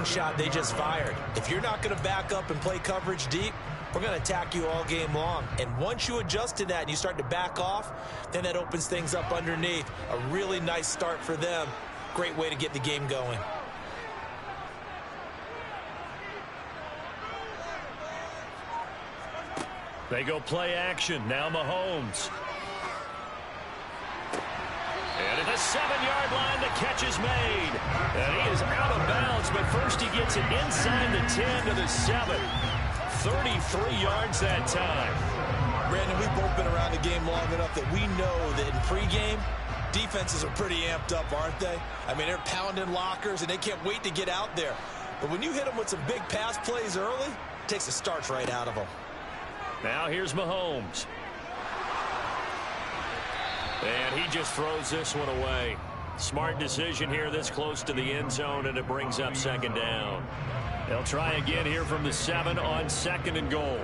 slingshot they just fired. If you're not going to back up and play coverage deep, we're going to attack you all game long. And once you adjust to that and you start to back off, then that opens things up underneath. A really nice start for them. Great way to get the game going. They go play action. Now Mahomes. And at the 7-yard line, the catch is made. And he is out of bounds, but first he gets it inside the 10 to the 7. 33 yards that time. Brandon, we've both been around the game long enough that we know that in pregame, defenses are pretty amped up, aren't they? I mean, they're pounding lockers, and they can't wait to get out there. But when you hit them with some big pass plays early, it takes the starch right out of them. Now here's Mahomes. And he just throws this one away. Smart decision here this close to the end zone, and it brings up second down. They'll try again here from the 7 on 2nd and goal.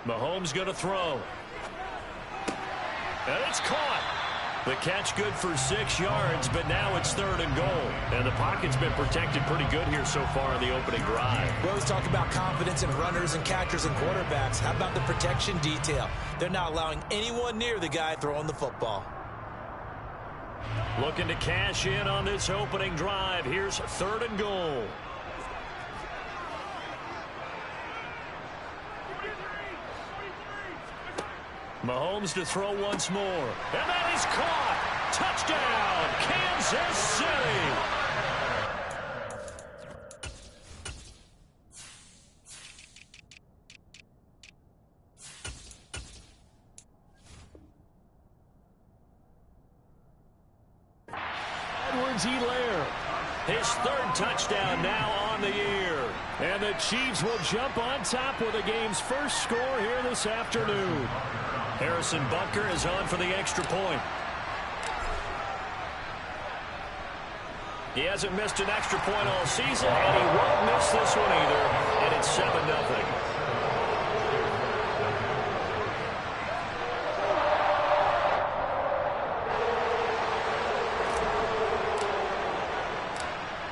Mahomes going to throw. And it's caught. The catch good for 6 yards, but now it's 3rd and goal. And the pocket's been protected pretty good here so far in the opening drive. We always talk about confidence in runners and catchers and quarterbacks. How about the protection detail? They're not allowing anyone near the guy throwing the football. Looking to cash in on this opening drive. Here's 3rd and goal. Mahomes to throw once more. And that is caught. Touchdown, Kansas City. Edwards-Helaire. His 3rd touchdown now on the year. And the Chiefs will jump on top with the game's first score here this afternoon. Harrison Bunker is on for the extra point. He hasn't missed an extra point all season, and he won't miss this one either. And it's 7-0.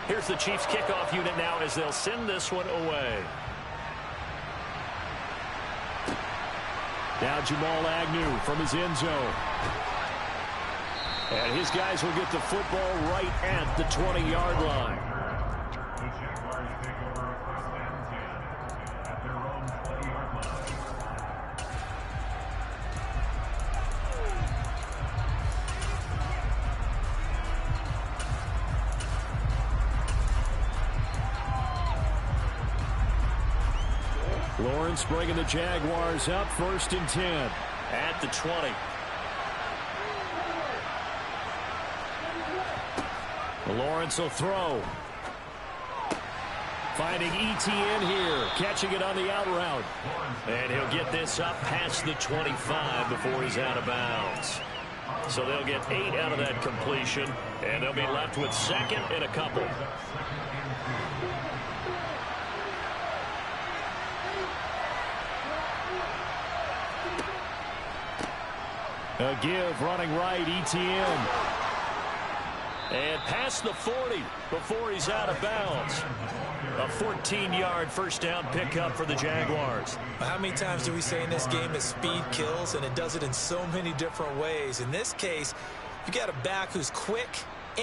Here's the Chiefs kickoff unit now as they'll send this one away. Now Jamal Agnew from his end zone. And his guys will get the football right at the 20-yard line. The Jaguars take over a 1st and 10 at their own 20-yard line. Lawrence bringing the Jaguars up 1st and 10 at the 20. Lawrence will throw. Finding ETN here, catching it on the out route. And he'll get this up past the 25 before he's out of bounds. So they'll get 8 out of that completion, and they'll be left with 2nd and a couple. A give running right, ETN. And past the 40 before he's out of bounds. A 14-yard first down pickup for the Jaguars. How many times do we say in this game that speed kills, and it does it in so many different ways? In this case, you got a back who's quick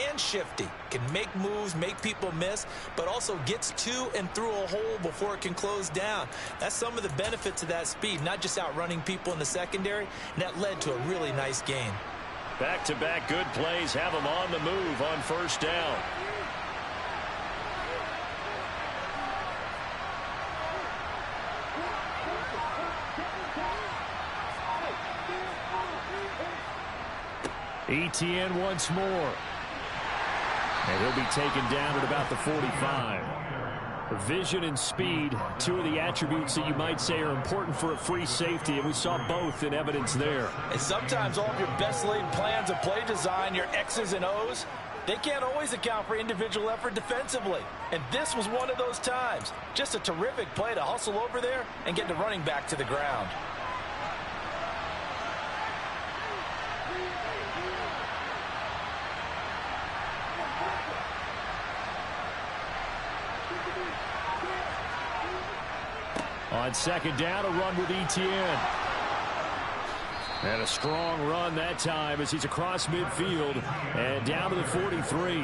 and shifty, can make moves, make people miss, but also gets to and through a hole before it can close down. That's some of the benefits of that speed, not just outrunning people in the secondary, and that led to a really nice gain. Back-to-back good plays have him on the move on first down. ETN once more. And he'll be taken down at about the 45. Vision and speed, two of the attributes that you might say are important for a free safety, and we saw both in evidence there. And sometimes all of your best laid plans of play design, your X's and O's, they can't always account for individual effort defensively. And this was one of those times. Just a terrific play to hustle over there and get the running back to the ground. On second down, a run with ETN. And a strong run that time as he's across midfield and down to the 43.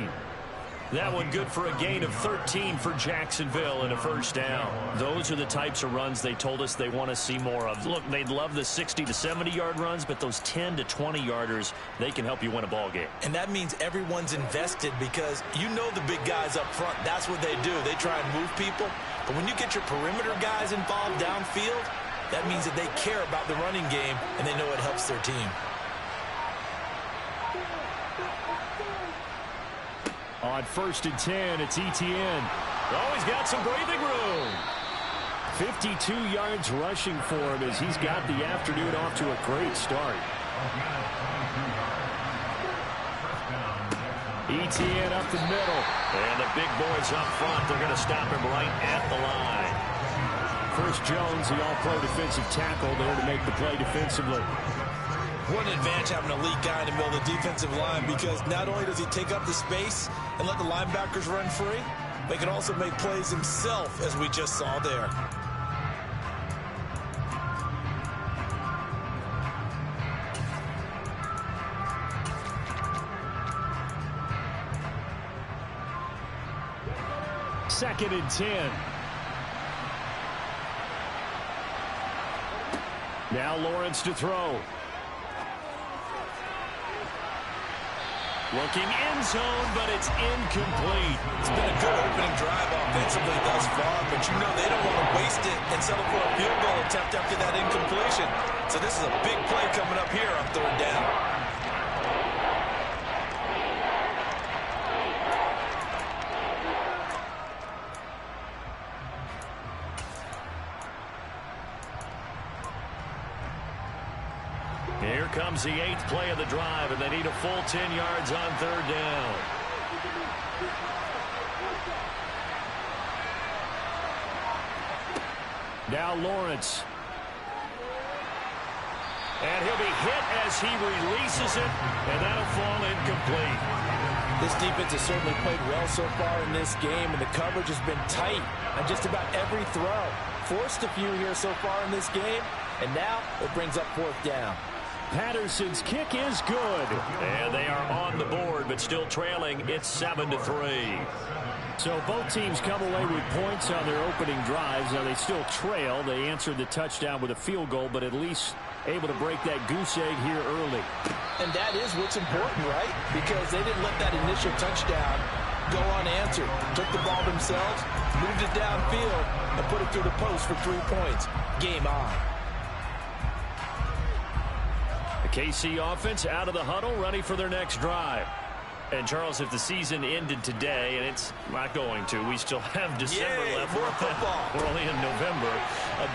That one good for a gain of 13 for Jacksonville and a first down. Those are the types of runs they told us they want to see more of. Look, they'd love the 60 to 70-yard runs, but those 10 to 20-yarders, they can help you win a ball game. And that means everyone's invested because you know the big guys up front, that's what they do. They try and move people. But when you get your perimeter guys involved downfield, that means that they care about the running game and they know it helps their team. On 1st and 10, it's ETN. Oh, he's got some breathing room. 52 yards rushing for him as he's got the afternoon off to a great start. ETN up the middle. And the big boys up front, they're going to stop him right at the line. First Jones, the all-pro defensive tackle, there to make the play defensively. What an advantage having an elite guy in the middle of the defensive line because not only does he take up the space and let the linebackers run free, but he can also make plays himself, as we just saw there. Second and 10. Now Lawrence to throw. Looking end zone, but it's incomplete. It's been a good opening drive offensively thus far, but you know they don't want to waste it and settle for a field goal attempt after that incompletion. So this is a big play coming up here on 3rd down. Here comes the 8th play of the drive, and they need a full 10 yards on 3rd down. Now Lawrence. And he'll be hit as he releases it, and that'll fall incomplete. This defense has certainly played well so far in this game, and the coverage has been tight on just about every throw. Forced a few here so far in this game, and now it brings up 4th down. Patterson's kick is good. And they are on the board, but still trailing. It's 7-3. So both teams come away with points on their opening drives. Now they still trail. They answered the touchdown with a field goal, but at least able to break that goose egg here early. And that is what's important, right? Because they didn't let that initial touchdown go unanswered. Took the ball themselves, moved it downfield, and put it through the post for 3 points. Game on. KC offense out of the huddle, ready for their next drive. And, Charles, if the season ended today, and it's not going to, we still have December left. More football. We're only in November.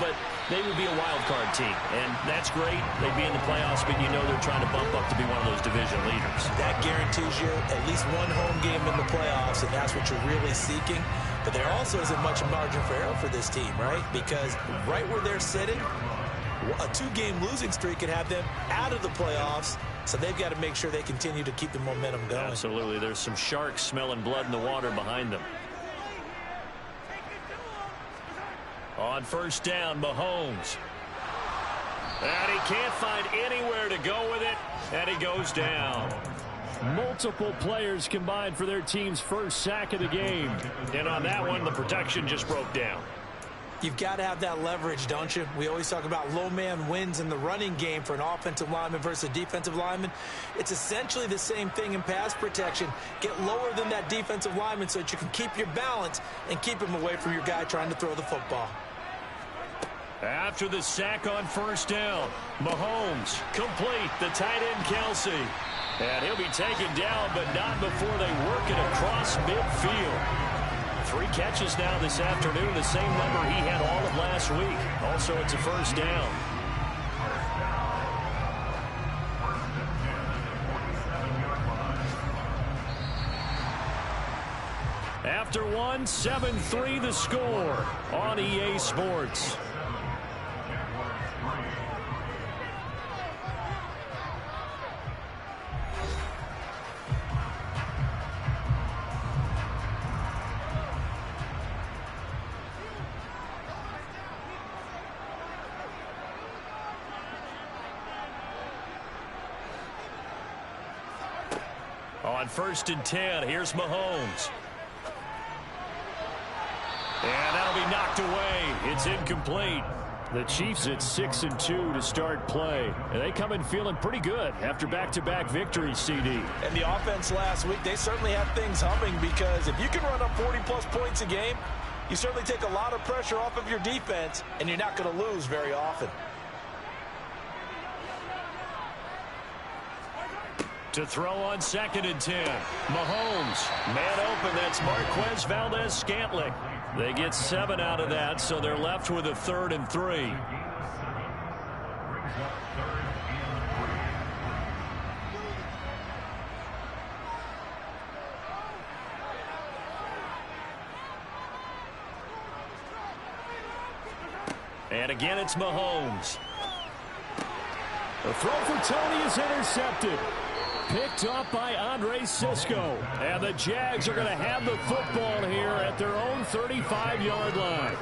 But they would be a wild card team, and that's great. They'd be in the playoffs, but you know they're trying to bump up to be one of those division leaders. That guarantees you at least one home game in the playoffs, and that's what you're really seeking. But there also isn't much margin for error for this team, right? Because right where they're sitting, a 2-game losing streak could have them out of the playoffs, so they've got to make sure they continue to keep the momentum going. Absolutely. There's some sharks smelling blood in the water behind them. On 1st down, Mahomes. And he can't find anywhere to go with it, and he goes down. Multiple players combined for their team's first sack of the game. And on that one, the protection just broke down. You've got to have that leverage, don't you? We always talk about low man wins in the running game for an offensive lineman versus a defensive lineman. It's essentially the same thing in pass protection. Get lower than that defensive lineman so that you can keep your balance and keep him away from your guy trying to throw the football. After the sack on 1st down, Mahomes complete, the tight end Kelsey. And he'll be taken down, but not before they work it across midfield. 3 catches now this afternoon, the same number he had all of last week. Also, it's a 1st down. After 1, 7-3 the score on EA Sports. On 1st and 10, here's Mahomes. And that'll be knocked away. It's incomplete. The Chiefs at 6-2 to start play. And they come in feeling pretty good after back-to-back victories, CD. And the offense last week, they certainly have things humming, because if you can run up 40-plus points a game, you certainly take a lot of pressure off of your defense, and you're not going to lose very often. To throw on 2nd and 10. Mahomes. Man open, that's Marquez Valdez-Scantling. They get 7 out of that, so they're left with a 3rd and 3. And again, it's Mahomes. The throw for Tony is intercepted. Picked off by Andre Sisco. And the Jags are going to have the football here at their own 35-yard line.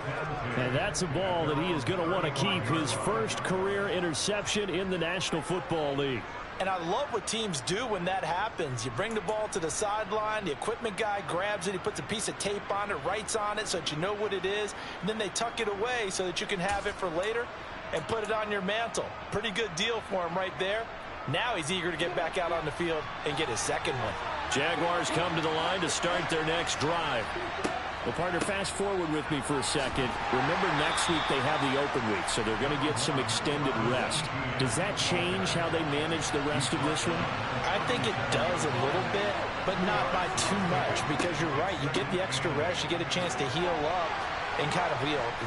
And that's a ball that he is going to want to keep, his first career interception in the National Football League. And I love what teams do when that happens. You bring the ball to the sideline, the equipment guy grabs it, he puts a piece of tape on it, writes on it so that you know what it is, and then they tuck it away so that you can have it for later and put it on your mantle. Pretty good deal for him right there. Now he's eager to get back out on the field and get his second one. Jaguars come to the line to start their next drive. Well, partner, fast forward with me for a second. Remember, next week they have the open week, so they're going to get some extended rest. Does that change how they manage the rest of this one? I think it does a little bit, but not by too much, because you're right. You get the extra rest, you get a chance to heal up and kind of,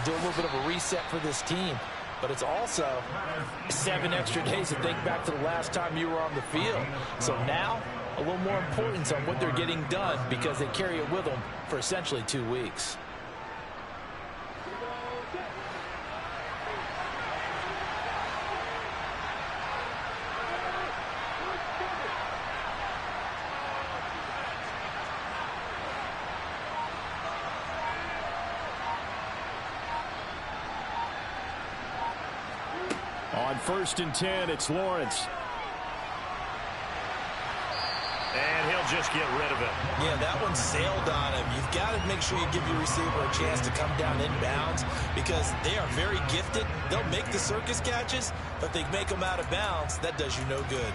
do a little bit of a reset for this team. But it's also 7 extra days to think back to the last time you were on the field. So now, a little more importance on what they're getting done, because they carry it with them for essentially 2 weeks. On 1st and 10, it's Lawrence. And he'll just get rid of it. Yeah, that one sailed on him. You've got to make sure you give your receiver a chance to come down inbounds, because they are very gifted. They'll make the circus catches, but if they make them out of bounds, that does you no good.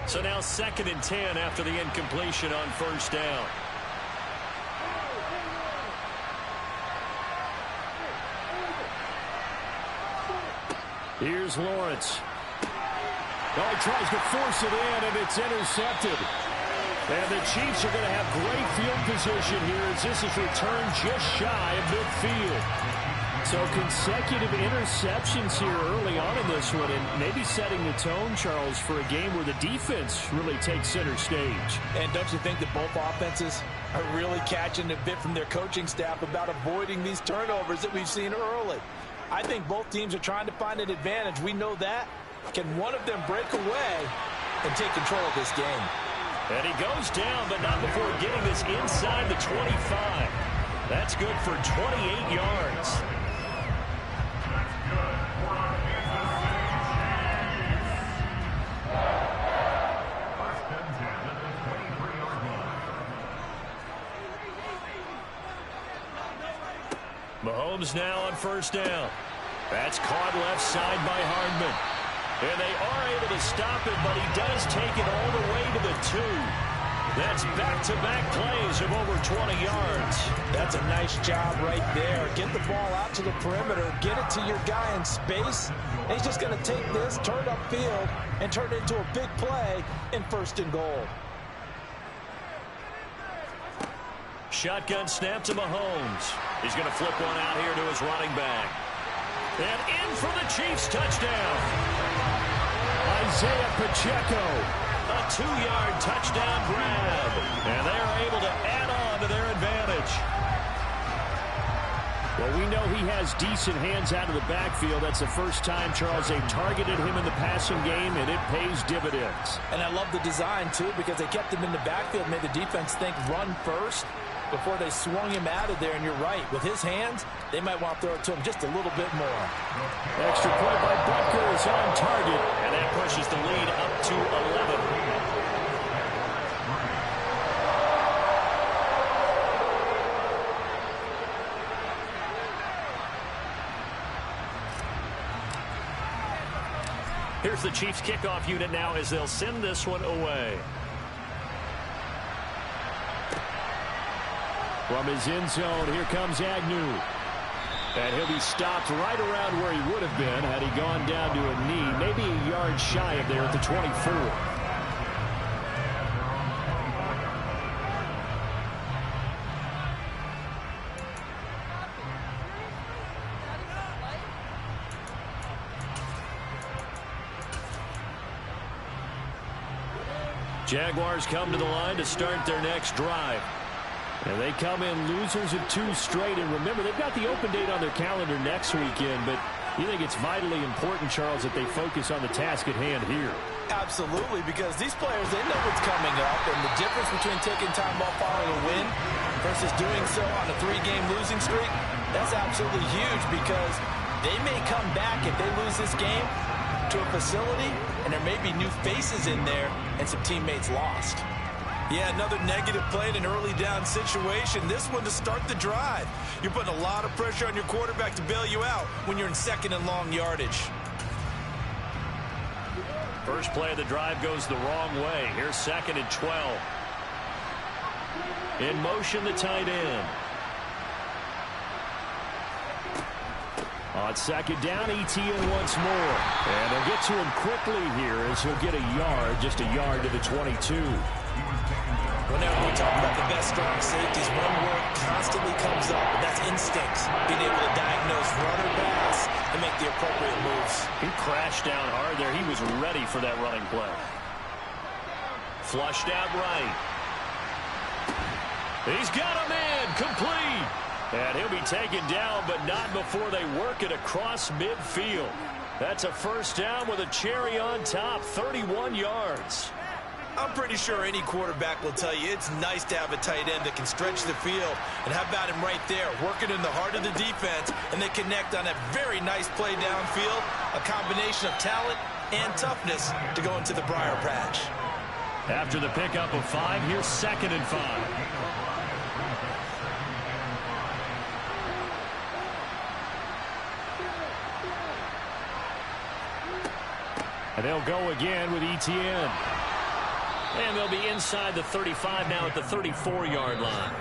So now 2nd and 10 after the incompletion on 1st down. Here's Lawrence. Oh, he tries to force it in, and it's intercepted. And the Chiefs are going to have great field position here as this is returned just shy of midfield. So consecutive interceptions here early on in this one, and maybe setting the tone, Charles, for a game where the defense really takes center stage. And don't you think that both offenses are really catching a bit from their coaching staff about avoiding these turnovers that we've seen early? I think both teams are trying to find an advantage. We know that. Can one of them break away and take control of this game? And he goes down, but not before getting this inside the 25. That's good for 28 yards. Mahomes now on 1st down. That's caught left side by Hardman. And they are able to stop it, but he does take it all the way to the 2. That's back-to-back plays of over 20 yards. That's a nice job right there. Get the ball out to the perimeter, get it to your guy in space. And he's just going to take this, turn upfield, and turn it into a big play in 1st and goal. Shotgun snap to Mahomes. He's going to flip one out here to his running back. And in for the Chiefs touchdown. Isaiah Pacheco. A 2-yard touchdown grab. And they are able to add on to their advantage. Well, we know he has decent hands out of the backfield. That's the first time, Charles, they've targeted him in the passing game, and it pays dividends. And I love the design, too, because they kept him in the backfield, made the defense think run first. before they swung him out of there, and you're right. With his hands, they might want to throw it to him just a little bit more. Extra point by Butker is on target, and that pushes the lead up to 11. Here's the Chiefs kickoff unit now as they'll send this one away. From his end zone, here comes Agnew. And he'll be stopped right around where he would have been had he gone down to a knee, maybe a yard shy of there at the 24. Jaguars come to the line to start their next drive. And they come in losers of 2 straight. And remember, they've got the open date on their calendar next weekend. But you think it's vitally important, Charles, that they focus on the task at hand here? Absolutely, because these players, they know what's coming up. And the difference between taking time off following a win versus doing so on a 3-game losing streak, that's absolutely huge, because they may come back if they lose this game to a facility, and there may be new faces in there and some teammates lost. Yeah, another negative play in an early down situation. This one to start the drive. You're putting a lot of pressure on your quarterback to bail you out when you're in second and long yardage. First play of the drive goes the wrong way. Here's 2nd and 12. In motion, the tight end. On 2nd down, ETN once more. And they'll get to him quickly here as he'll get a yard, just a yard to the 22. Whenever we talk about the best strong safeties, one word constantly comes up, and that's instincts. Being able to diagnose run or pass and make the appropriate moves. He crashed down hard there. He was ready for that running play. Flushed out right. He's got a man complete. And he'll be taken down, but not before they work it across midfield. That's a first down with a cherry on top, 31 yards. I'm pretty sure any quarterback will tell you it's nice to have a tight end that can stretch the field. And how about him right there, working in the heart of the defense, and they connect on a very nice play downfield, a combination of talent and toughness to go into the briar patch. After the pickup of 5, here's 2nd and 5. And they'll go again with ETN. And they'll be inside the 35 now at the 34-yard line.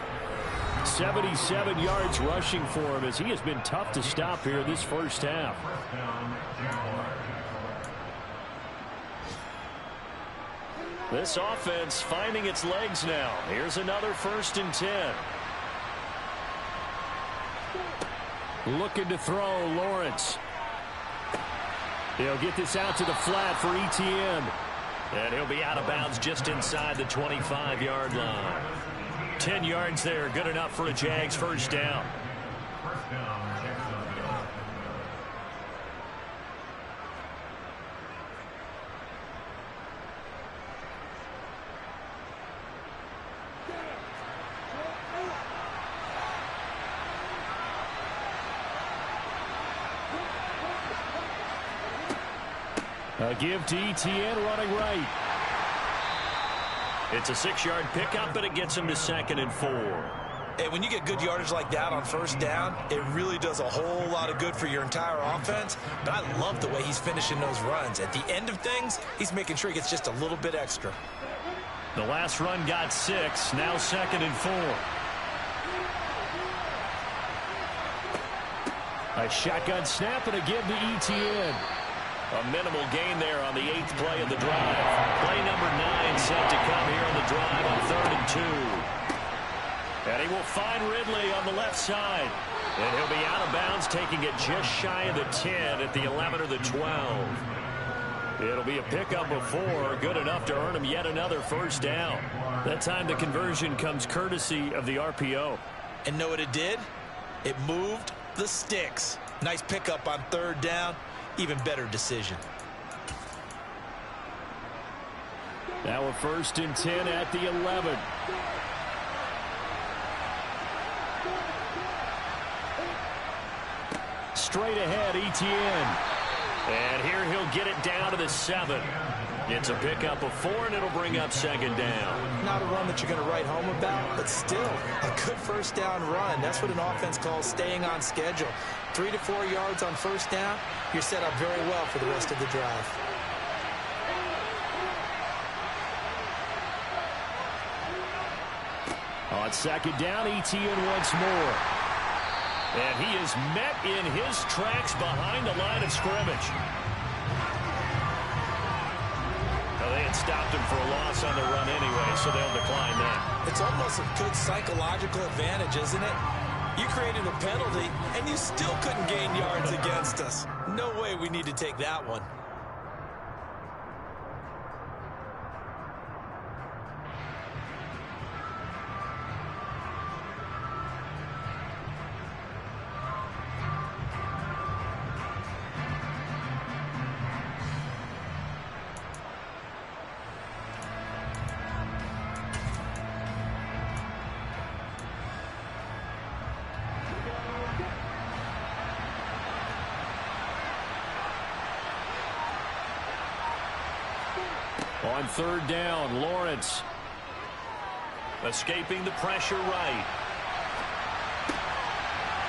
77 yards rushing for him as he has been tough to stop here this first half. This offense finding its legs now. Here's another 1st and 10. Looking to throw, Lawrence. He'll get this out to the flat for ETN. And he'll be out of bounds just inside the 25-yard line. 10 yards there, good enough for a Jags first down. A give to ETN running right. It's a 6-yard pickup, but it gets him to 2nd and 4. Hey, when you get good yardage like that on first down, it really does a whole lot of good for your entire offense. But I love the way he's finishing those runs. At the end of things, he's making sure he gets just a little bit extra. The last run got 6, now 2nd and 4. A shotgun snap and a give to ETN. A minimal gain there on the 8th play of the drive. Play number 9 set to come here on the drive on 3rd and 2. And he will find Ridley on the left side. And he'll be out of bounds, taking it just shy of the 10 at the 11 or the 12. It'll be a pickup of 4, good enough to earn him yet another first down. That time the conversion comes courtesy of the RPO. And know what it did? It moved the sticks. Nice pickup on 3rd down. Even better decision. Now a 1st and 10 at the 11. straight ahead, ETN. And here he'll get it down to the 7. It's a pickup of 4, and it'll bring up second down. Not a run that you're going to write home about, but still a good first down run. That's what an offense calls staying on schedule. 3 to 4 yards on first down, you're set up very well for the rest of the drive. On second down, ETN once more. And he is met in his tracks behind the line of scrimmage. Well, they had stopped him for a loss on the run anyway, so they'll decline that. It's almost a good psychological advantage, isn't it? You created a penalty, and you still couldn't gain yards against us. No way we need to take that one. On third down, Lawrence. Escaping the pressure right.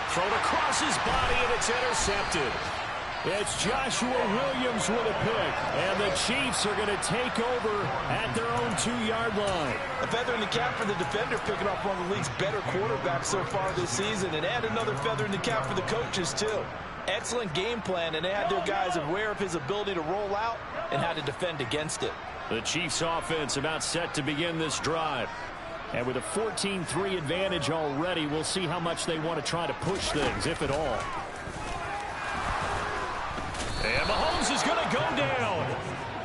Thrown across his body, and it's intercepted. It's Joshua Williams with a pick, and the Chiefs are going to take over at their own 2-yard line. A feather in the cap for the defender, picking off one of the league's better quarterbacks so far this season, and add another feather in the cap for the coaches, too. Excellent game plan, and they had their guys aware of his ability to roll out and how to defend against it. The Chiefs offense about set to begin this drive. And with a 14-3 advantage already, we'll see how much they want to try to push things, if at all. And Mahomes is going to go down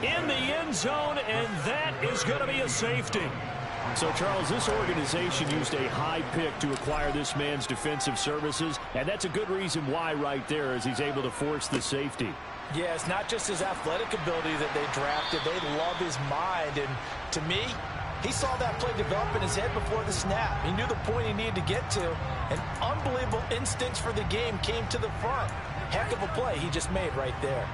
in the end zone, and that is going to be a safety. So, Charles, this organization used a high pick to acquire this man's defensive services, and that's a good reason why right there, as he's able to force the safety. Yeah, it's not just his athletic ability that they drafted. They love his mind. And to me, he saw that play develop in his head before the snap. He knew the point he needed to get to. And unbelievable instincts for the game came to the front. Heck of a play he just made right there.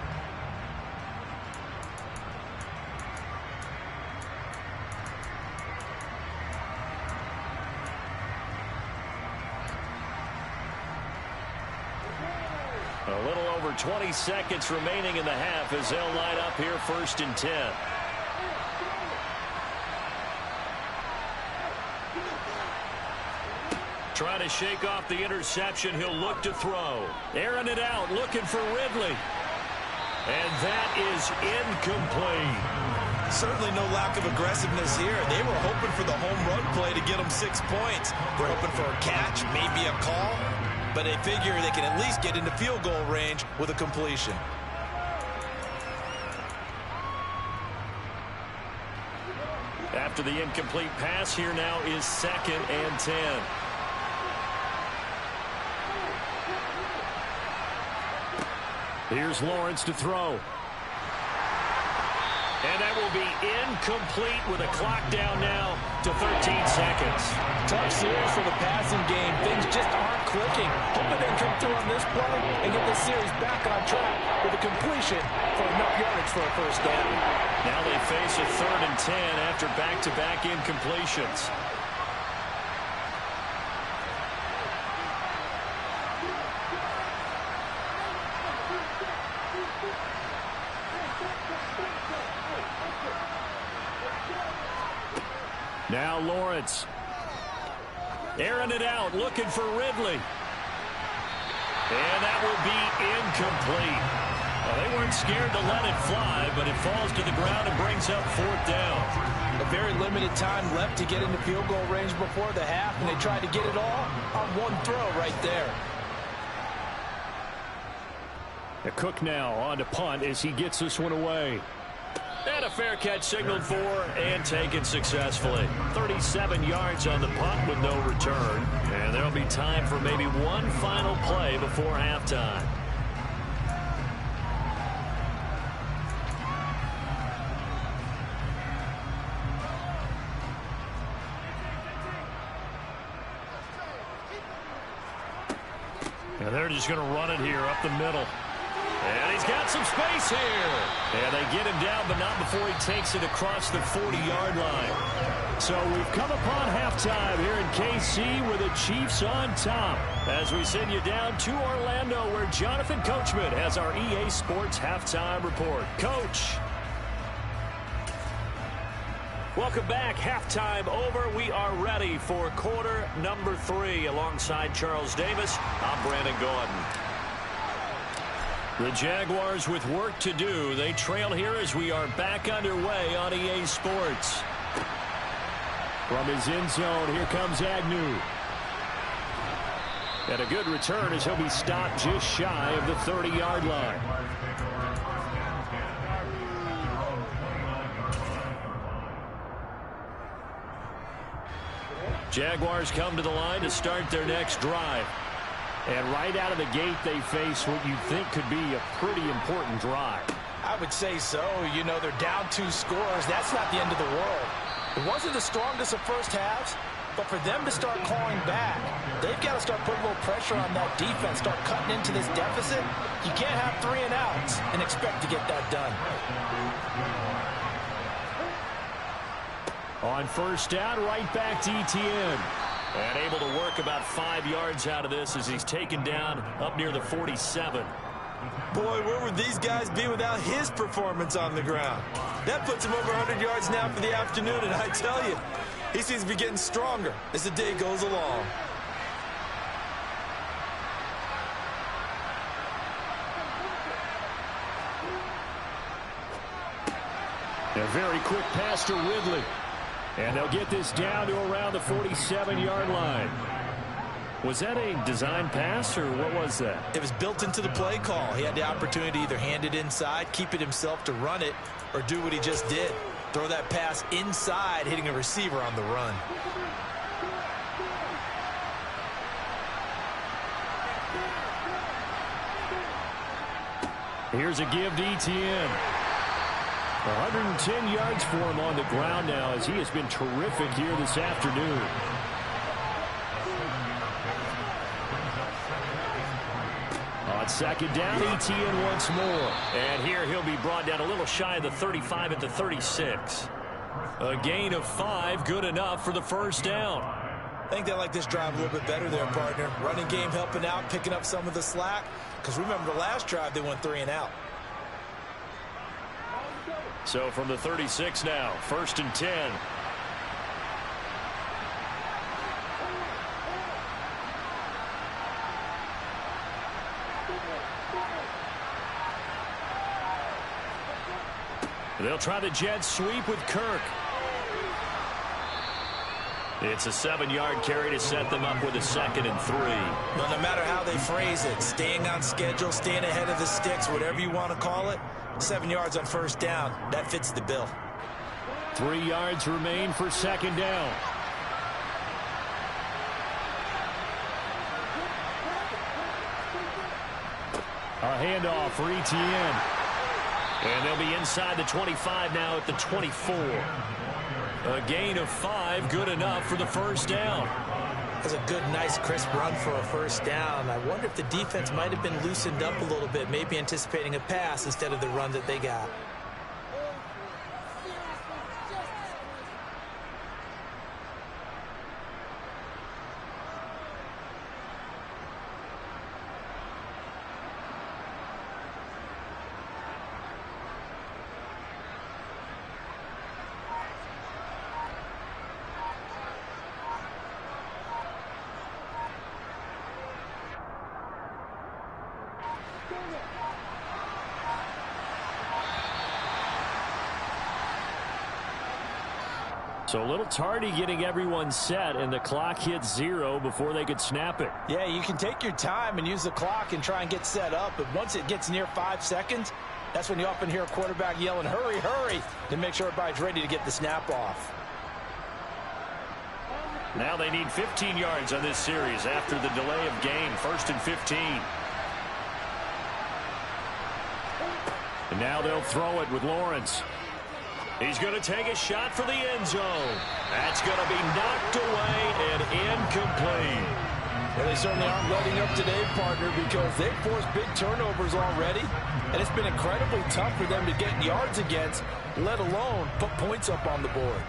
A little over 20 seconds remaining in the half as they'll line up here 1st and 10. Trying to shake off the interception. He'll look to throw. Airing it out, looking for Ridley. And that is incomplete. Certainly no lack of aggressiveness here. They were hoping for the home run play to get them 6 points. They're hoping for a catch, maybe a call. But they figure they can at least get into field goal range with a completion. After the incomplete pass, here now is 2nd and 10. Here's Lawrence to throw. And that will be incomplete with a clock down now to 13 seconds. Tough series for the passing game. Things just aren't clicking. Hoping they come through on this play and get the series back on track with a completion for enough yardage for a first down. Now they face a 3rd and 10 after back-to-back incompletions. Now Lawrence. Airing it out, looking for Ridley. And that will be incomplete. Well, they weren't scared to let it fly, but it falls to the ground and brings up 4th down. A very limited time left to get into field goal range before the half, and they tried to get it all on one throw right there. The Cook now on to punt as he gets this one away. And a fair catch signaled for and taken successfully. 37 yards on the punt with no return. And there'll be time for maybe one final play before halftime. And they're just is going to run it here up the middle. And he's got some space here. And they get him down, but not before he takes it across the 40-yard line. So we've come upon halftime here in KC with the Chiefs on top. As we send you down to Orlando, where Jonathan Coachman has our EA Sports halftime report. Coach. Welcome back. Halftime over. We are ready for quarter number 3. Alongside Charles Davis, I'm Brandon Gordon. The Jaguars with work to do. They trail here as we are back underway on EA Sports. From his end zone, here comes Agnew. And a good return as he'll be stopped just shy of the 30-yard line. Jaguars come to the line to start their next drive. And right out of the gate, they face what you think could be a pretty important drive. I would say so. You know, they're down 2 scores. That's not the end of the world. It wasn't the strongest of first halves, but for them to start clawing back, they've got to start putting a little pressure on that defense, start cutting into this deficit. You can't have 3 and outs and expect to get that done. On first down, right back to ETN. And able to work about 5 yards out of this as he's taken down up near the 47. Boy, where would these guys be without his performance on the ground? That puts him over 100 yards now for the afternoon, and I tell you, he seems to be getting stronger as the day goes along. A very quick pass to Ridley. And they'll get this down to around the 47-yard line. Was that a design pass, or what was that? It was built into the play call. He had the opportunity to either hand it inside, keep it himself to run it, or do what he just did. Throw that pass inside, hitting a receiver on the run. Here's a give to ETN. 110 yards for him on the ground now as he has been terrific here this afternoon. On second down, ETN once more. And here he'll be brought down a little shy of the 35 at the 36. A gain of 5, good enough for the first down. I think they like this drive a little bit better there, partner. Running game helping out, picking up some of the slack. Because remember the last drive, they went 3 and out. So from the 36 now, 1st and 10. They'll try the jet sweep with Kirk. It's a 7-yard carry to set them up with a 2nd and 3. Well, no matter how they phrase it, staying on schedule, staying ahead of the sticks, whatever you want to call it, 7 yards on first down, that fits the bill. 3 yards remain for 2nd down. A handoff for ETN. And they'll be inside the 25 now at the 24. A gain of 5, good enough for the first down. That's a good, nice, crisp run for a first down. I wonder if the defense might have been loosened up a little bit, maybe anticipating a pass instead of the run that they got. So a little tardy getting everyone set, and the clock hits 0 before they could snap it. Yeah, you can take your time and use the clock and try and get set up, but once it gets near 5 seconds, that's when you often hear a quarterback yelling, hurry, hurry, to make sure everybody's ready to get the snap off. Now they need 15 yards on this series after the delay of game. 1st and 15. And now they'll throw it with Lawrence. He's going to take a shot for the end zone. That's going to be knocked away and incomplete. Well, they certainly aren't letting up today, partner, because they've forced big turnovers already, and it's been incredibly tough for them to get yards against, let alone put points up on the board.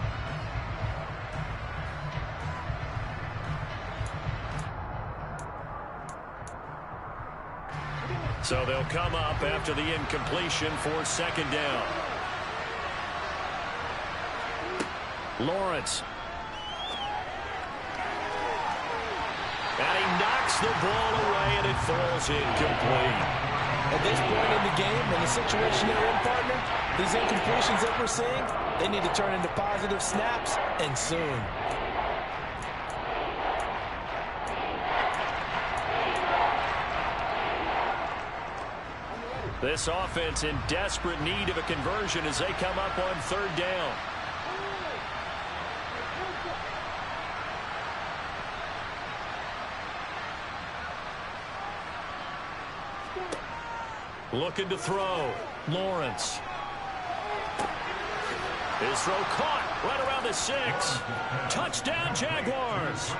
So they'll come up after the incompletion for second down. Lawrence. And he knocks the ball away, and it falls incomplete. At this point in the game, in the situation they're in, partner, these incompletions that we're seeing, they need to turn into positive snaps, and soon. This offense in desperate need of a conversion as they come up on third down. Looking to throw. Lawrence. His throw caught right around the 6. Touchdown, Jaguars.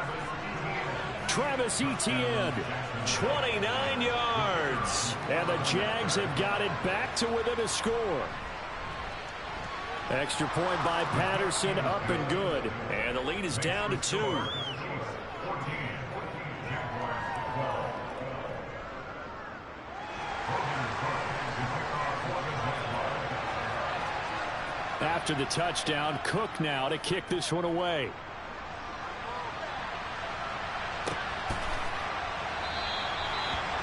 Travis Etienne, 29 yards. And the Jags have got it back to within a score. Extra point by Patterson, up and good. And the lead is down to 2. After the touchdown, Cook now to kick this one away.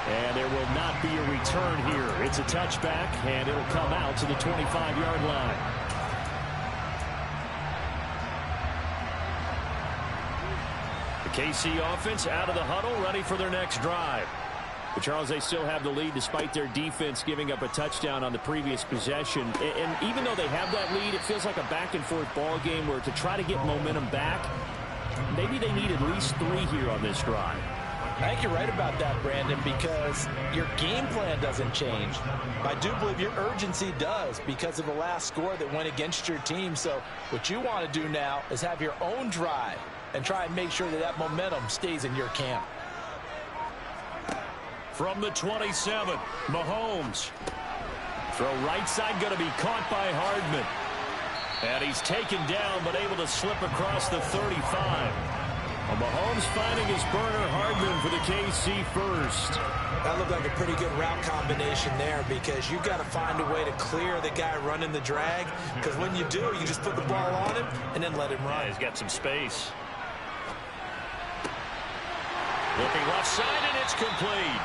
And there will not be a return here. It's a touchback, and it'll come out to the 25-yard line. The KC offense out of the huddle, ready for their next drive. But Charles, they still have the lead despite their defense giving up a touchdown on the previous possession. And even though they have that lead, it feels like a back-and-forth ball game where to try to get momentum back, maybe they need at least 3 here on this drive. I think you're right about that, Brandon, because your game plan doesn't change. I do believe your urgency does because of the last score that went against your team. So what you want to do now is have your own drive and try and make sure that that momentum stays in your camp. From the 27, Mahomes. Throw right side, going to be caught by Hardman. And he's taken down, but able to slip across the 35. Well, Mahomes finding his burner, Hardman for the KC first. That looked like a pretty good route combination there because you've got to find a way to clear the guy running the drag, because when you do, you just put the ball on him and then let him run. Yeah, he's got some space. Looking left side, and it's complete.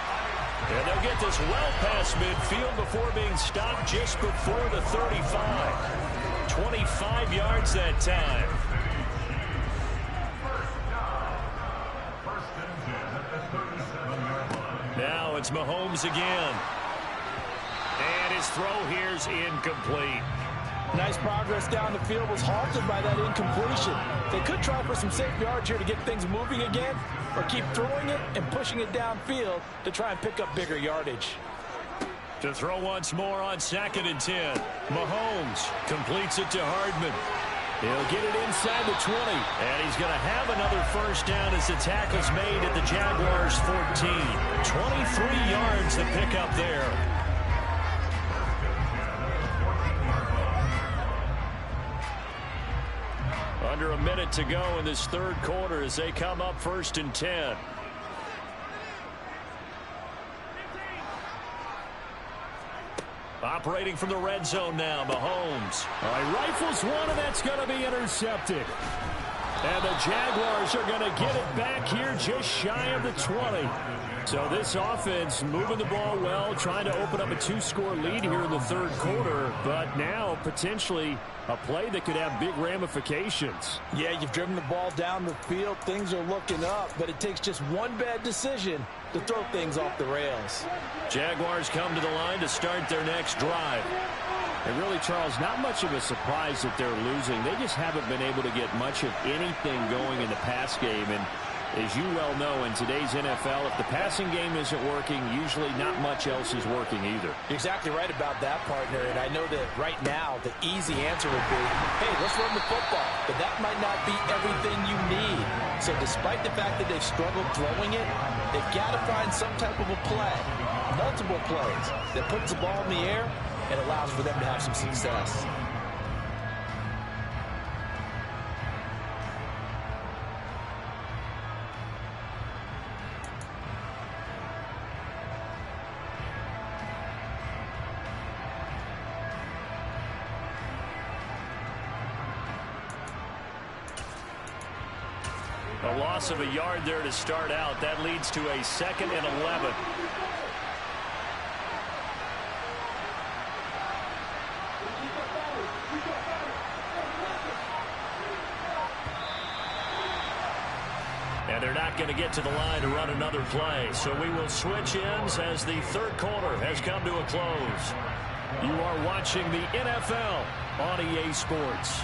And they'll get this well past midfield before being stopped just before the 35. 25 yards that time. Now it's Mahomes again. And his throw here's incomplete. Nice progress down the field was halted by that incompletion. They could try for some safe yards here to get things moving again, or keep throwing it and pushing it downfield to try and pick up bigger yardage. To throw once more on 2nd and 10. Mahomes completes it to Hardman. He'll get it inside the 20. And he's going to have another first down as the tackle's made at the Jaguars' 14. 23 yards to pick up there. Under a minute to go in this third quarter as they come up 1st and 10. Operating from the red zone now, Mahomes. He rifles one, and that's going to be intercepted. And the Jaguars are going to get it back here just shy of the 20. So this offense moving the ball well, trying to open up a 2-score lead here in the third quarter, but now potentially a play that could have big ramifications. Yeah, you've driven the ball down the field. Things are looking up, but it takes just one bad decision to throw things off the rails. Jaguars come to the line to start their next drive. And really, Charles, not much of a surprise that they're losing. They just haven't been able to get much of anything going in the pass game. And As you well know, in today's NFL, if the passing game isn't working, usually not much else is working either. You're exactly right about that, partner. And I know that right now the easy answer would be, hey, let's run the football. But that might not be everything you need. So despite the fact that they've struggled throwing it, they've got to find some type of a play, multiple plays, that puts the ball in the air and allows for them to have some success. A loss of a yard there to start out. That leads to a 2nd and 11. And they're not going to get to the line to run another play. So we will switch ends as the third quarter has come to a close. You are watching the NFL on EA Sports.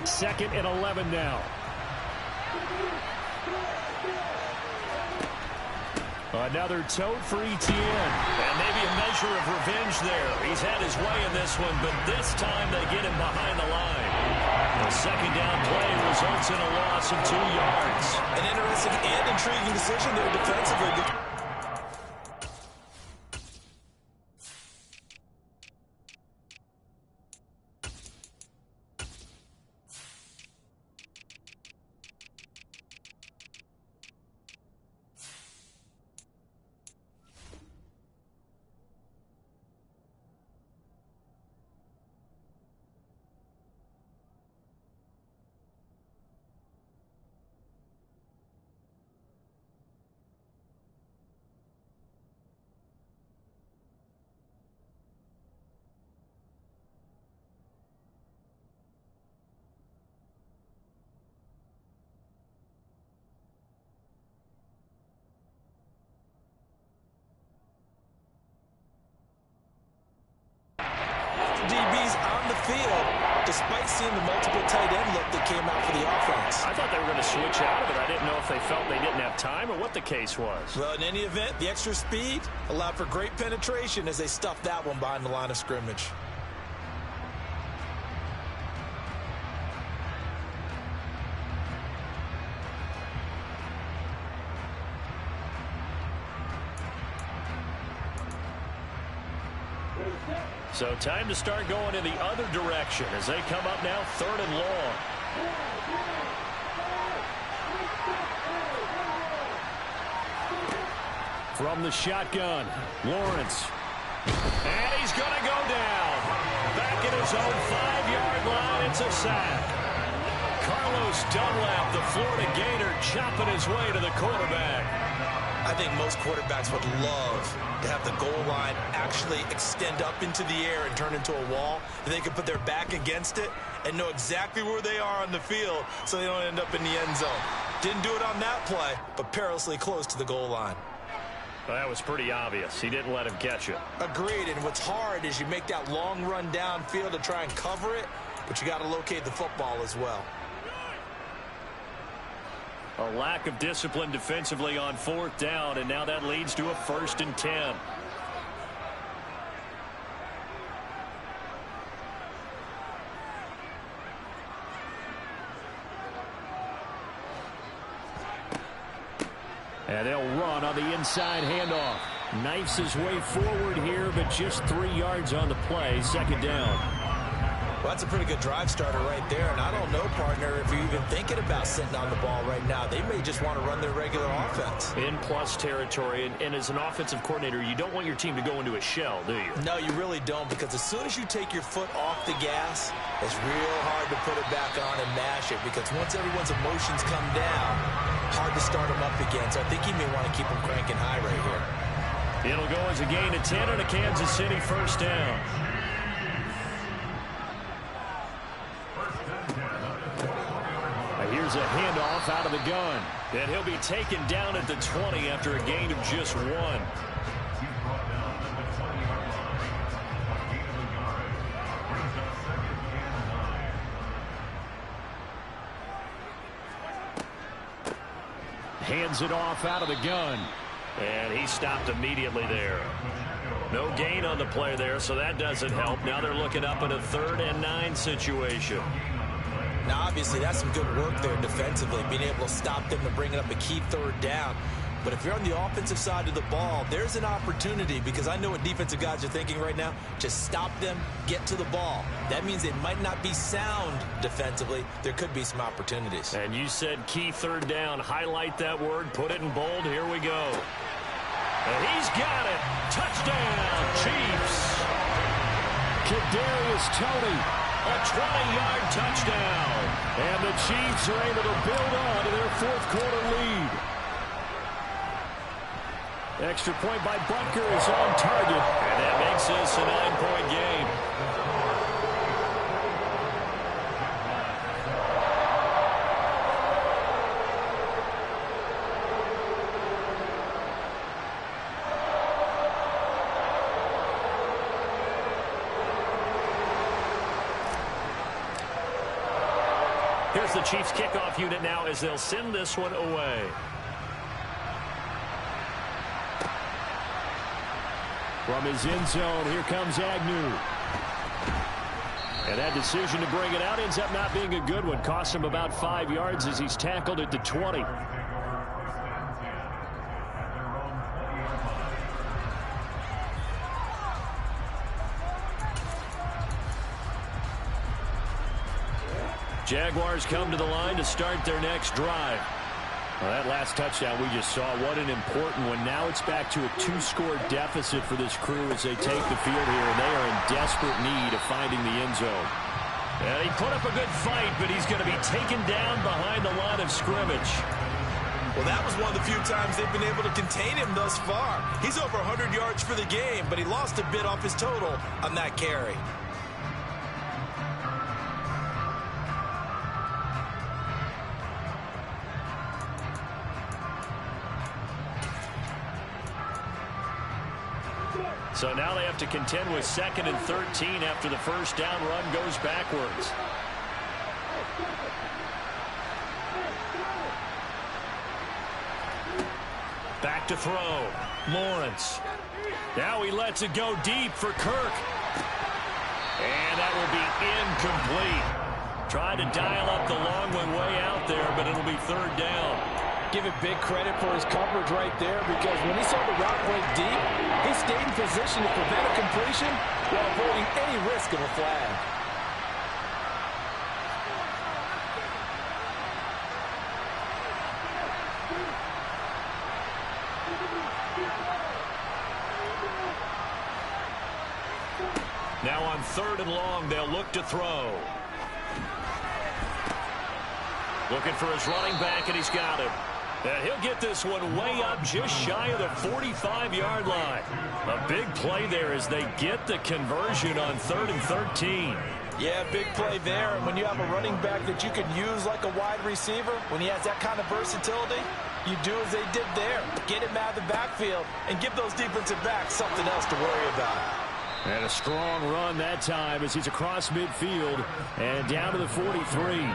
Second and 11 now. Another tote for ETN. And maybe a measure of revenge there. He's had his way in this one, but this time they get him behind the line. The second down play results in a loss of 2 yards. An interesting and intriguing decision there defensively. DBs on the field, despite seeing the multiple tight end look that came out for the offense. I thought they were going to switch out of it. I didn't know if they felt they didn't have time or what the case was. Well, in any event, the extra speed allowed for great penetration as they stuffed that one behind the line of scrimmage. So time to start going in the other direction as they come up now 3rd and long. From the shotgun, Lawrence. And he's going to go down. Back at his own 5-yard line, it's a sack. Carlos Dunlap, the Florida Gator, chopping his way to the quarterback. I think most quarterbacks would love to have the goal line actually extend up into the air and turn into a wall, and they can put their back against it and know exactly where they are on the field so they don't end up in the end zone. Didn't do it on that play, but perilously close to the goal line. Well, that was pretty obvious. He didn't let him catch it. Agreed, and what's hard is you make that long run downfield to try and cover it, but you got to locate the football as well. A lack of discipline defensively on 4th down, and now that leads to a 1st and 10. And they'll run on the inside handoff. Knifes his way forward here, but just 3 yards on the play. 2nd down. Well, that's a pretty good drive starter right there, and I don't know, partner, if you're even thinking about sitting on the ball right now. They may just want to run their regular offense. In plus territory, and as an offensive coordinator, you don't want your team to go into a shell, do you? No, you really don't, because as soon as you take your foot off the gas, it's real hard to put it back on and mash it, because once everyone's emotions come down, hard to start them up again. So I think he may want to keep them cranking high right here. It'll go as a gain of 10 and a Kansas City first down. Here's a handoff out of the gun. And he'll be taken down at the 20 after a gain of just 1. Hands it off out of the gun. And he stopped immediately there. No gain on the play there, so that doesn't help. Now they're looking up at a 3rd and 9 situation. Now, obviously, that's some good work there defensively, being able to stop them and bringing up a key 3rd down. But if you're on the offensive side of the ball, there's an opportunity, because I know what defensive guys are thinking right now. Just stop them, get to the ball. That means they might not be sound defensively. There could be some opportunities. And you said key 3rd down. Highlight that word. Put it in bold. Here we go. And he's got it. Touchdown, Chiefs. Kadarius Toney, a 20-yard touchdown. And the Chiefs are able to build on to their 4th quarter lead. Extra point by Butker is on target. And that makes this a 9-point game. Here's the Chiefs kickoff unit now as they'll send this one away. From his end zone, here comes Agnew. And that decision to bring it out ends up not being a good one. Cost him about 5 yards as he's tackled at the 20. Jaguars come to the line to start their next drive. Well, that last touchdown we just saw, what an important one. Now it's back to a 2-score deficit for this crew as they take the field here, and they are in desperate need of finding the end zone. And he put up a good fight, but he's going to be taken down behind the line of scrimmage. Well, that was one of the few times they've been able to contain him thus far. He's over 100 yards for the game, but he lost a bit off his total on that carry. So now they have to contend with 2nd and 13 after the first down run goes backwards. Back to throw. Lawrence. Now he lets it go deep for Kirk. And that will be incomplete. Tried to dial up the long one way out there, but it'll be 3rd down. Give it big credit for his coverage right there, because when he saw the route break deep, he stayed in position to prevent a completion while avoiding any risk of a flag. Now on 3rd and long, they'll look to throw. Looking for his running back, and he's got him. And he'll get this one way up just shy of the 45-yard line. A big play there as they get the conversion on 3rd and 13. Yeah, big play there. And when you have a running back that you can use like a wide receiver, when he has that kind of versatility, you do as they did there. Get him out of the backfield and give those defensive backs something else to worry about. And a strong run that time as he's across midfield and down to the 43.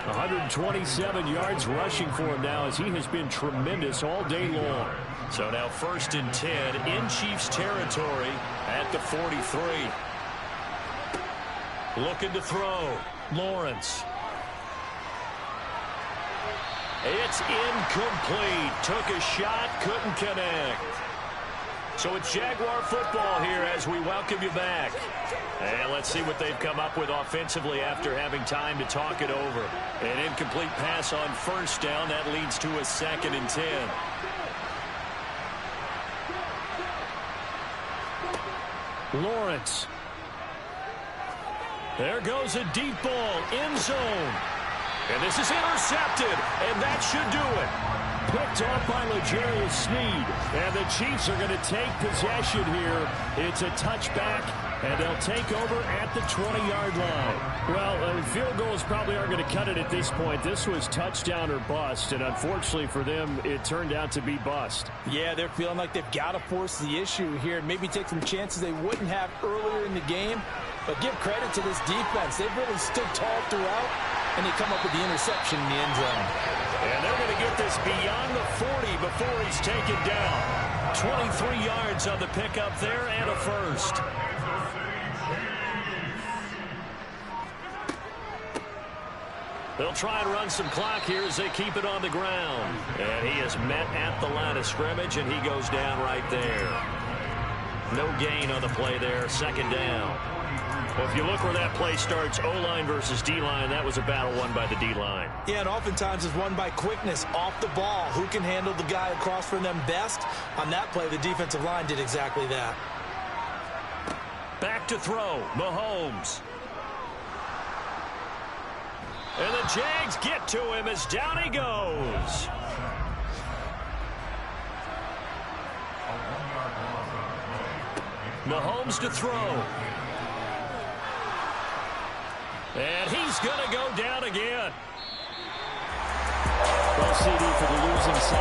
127 yards rushing for him now as he has been tremendous all day long. So now 1st and 10 in Chiefs territory at the 43. Looking to throw. Lawrence. It's incomplete. Took a shot, couldn't connect. So it's Jaguar football here as we welcome you back. And let's see what they've come up with offensively after having time to talk it over. An incomplete pass on 1st down. That leads to a 2nd and 10. Lawrence. There goes a deep ball, end zone. And this is intercepted, and that should do it. picked off by L'Jarius Sneed. And the Chiefs are going to take possession here. It's a touchback, and they'll take over at the 20-yard line. Well, field goals probably aren't going to cut it at this point. This was touchdown or bust, and unfortunately for them, it turned out to be bust. Yeah, they're feeling like they've got to force the issue here and maybe take some chances they wouldn't have earlier in the game. But give credit to this defense. They've really stood tall throughout, and they come up with the interception in the end zone. And they're going to get this beyond the 40 before he's taken down. 23 yards on the pickup there and a first. They'll try and run some clock here as they keep it on the ground. And he is met at the line of scrimmage, and he goes down right there. No gain on the play there, second down. Well, if you look where that play starts, O-line versus D-line, that was a battle won by the D-line. Yeah, and oftentimes it's won by quickness off the ball. Who can handle the guy across from them best? On that play, the defensive line did exactly that. Back to throw, Mahomes. And the Jags get to him as down he goes. Mahomes to throw. And he's going to go down again. Well, CD for the losing side.